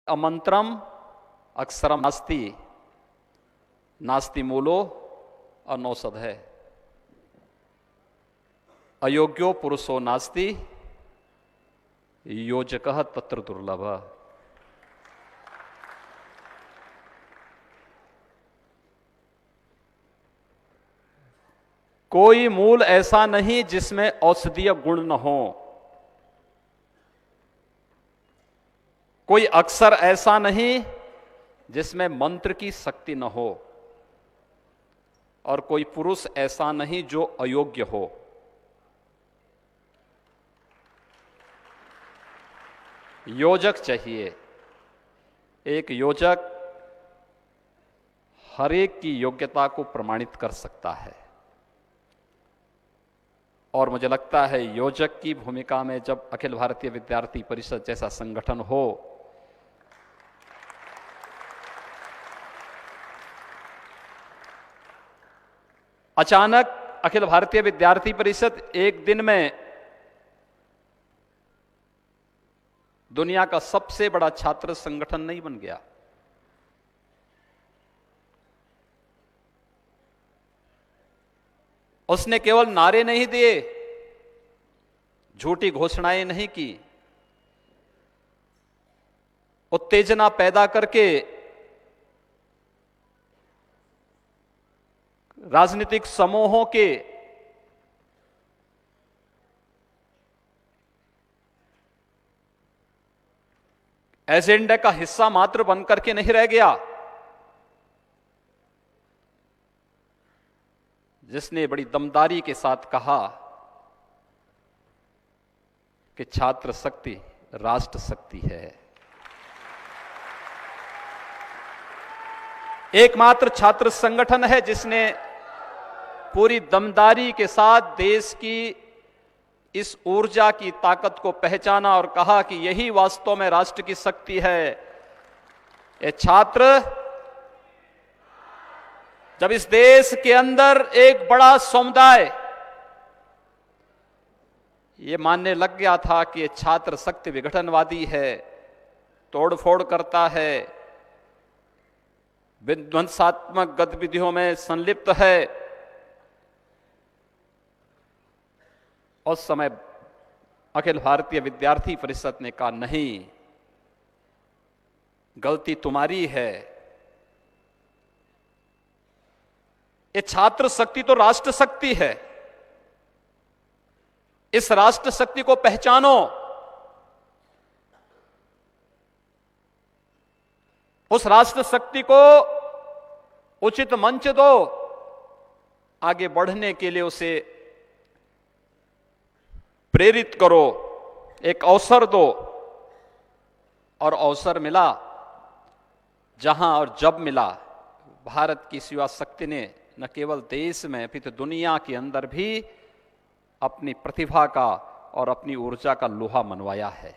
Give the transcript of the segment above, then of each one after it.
अमंत्रम अक्षरम नास्ति नास्ति मूलो अनौषध है। अयोग्यो पुरुषो नास्ति योजकः तत्र दुर्लभ। कोई मूल ऐसा नहीं जिसमें औषधीय गुण न हो, कोई अक्षर ऐसा नहीं जिसमें मंत्र की शक्ति न हो, और कोई पुरुष ऐसा नहीं जो अयोग्य हो। योजक चाहिए। एक योजक हर एक की योग्यता को प्रमाणित कर सकता है, और मुझे लगता है योजक की भूमिका में जब अखिल भारतीय विद्यार्थी परिषद जैसा संगठन हो, अचानक अखिल भारतीय विद्यार्थी परिषद एक दिन में दुनिया का सबसे बड़ा छात्र संगठन नहीं बन गया। उसने केवल नारे नहीं दिए, झूठी घोषणाएं नहीं की, उत्तेजना पैदा करके राजनीतिक समूहों के एजेंडे का हिस्सा मात्र बनकर के नहीं रह गया। जिसने बड़ी दमदारी के साथ कहा कि छात्र शक्ति राष्ट्र शक्ति है। एकमात्र छात्र संगठन है जिसने पूरी दमदारी के साथ देश की इस ऊर्जा की ताकत को पहचाना और कहा कि यही वास्तव में राष्ट्र की शक्ति है। ये छात्र जब इस देश के अंदर एक बड़ा समुदाय ये मानने लग गया था कि ये छात्र शक्ति विघटनवादी है, तोड़फोड़ करता है, विध्वंसात्मक गतिविधियों में संलिप्त है, उस समय अखिल भारतीय विद्यार्थी परिषद ने कहा नहीं, गलती तुम्हारी है। ये छात्र शक्ति तो राष्ट्र शक्ति है। इस राष्ट्र शक्ति को पहचानो, उस राष्ट्र शक्ति को उचित मंच दो, आगे बढ़ने के लिए उसे प्रेरित करो, एक अवसर दो। और अवसर मिला, जहां और जब मिला, भारत की युवा शक्ति ने न केवल देश में अपितु दुनिया के अंदर भी अपनी प्रतिभा का और अपनी ऊर्जा का लोहा मनवाया है,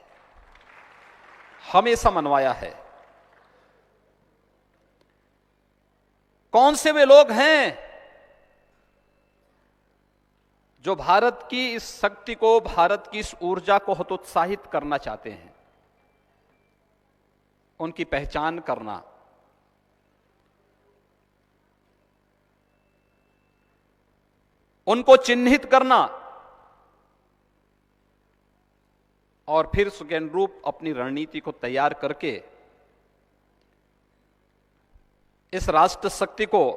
हमेशा मनवाया है। कौन से वे लोग हैं जो भारत की इस शक्ति को, भारत की इस ऊर्जा को हतोत्साहित करना चाहते हैं? उनकी पहचान करना, उनको चिन्हित करना, और फिर उसके अनुरूप अपनी रणनीति को तैयार करके इस राष्ट्र शक्ति को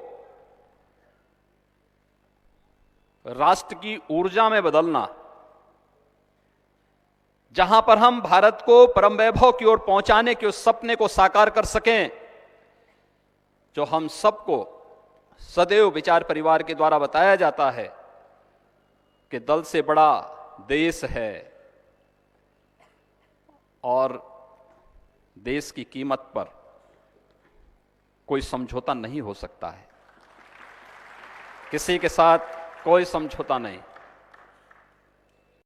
राष्ट्र की ऊर्जा में बदलना, जहां पर हम भारत को परम वैभव की ओर पहुंचाने के उस सपने को साकार कर सकें, जो हम सबको सदैव विचार परिवार के द्वारा बताया जाता है कि दल से बड़ा देश है और देश की कीमत पर कोई समझौता नहीं हो सकता है। किसी के साथ कोई समझौता नहीं।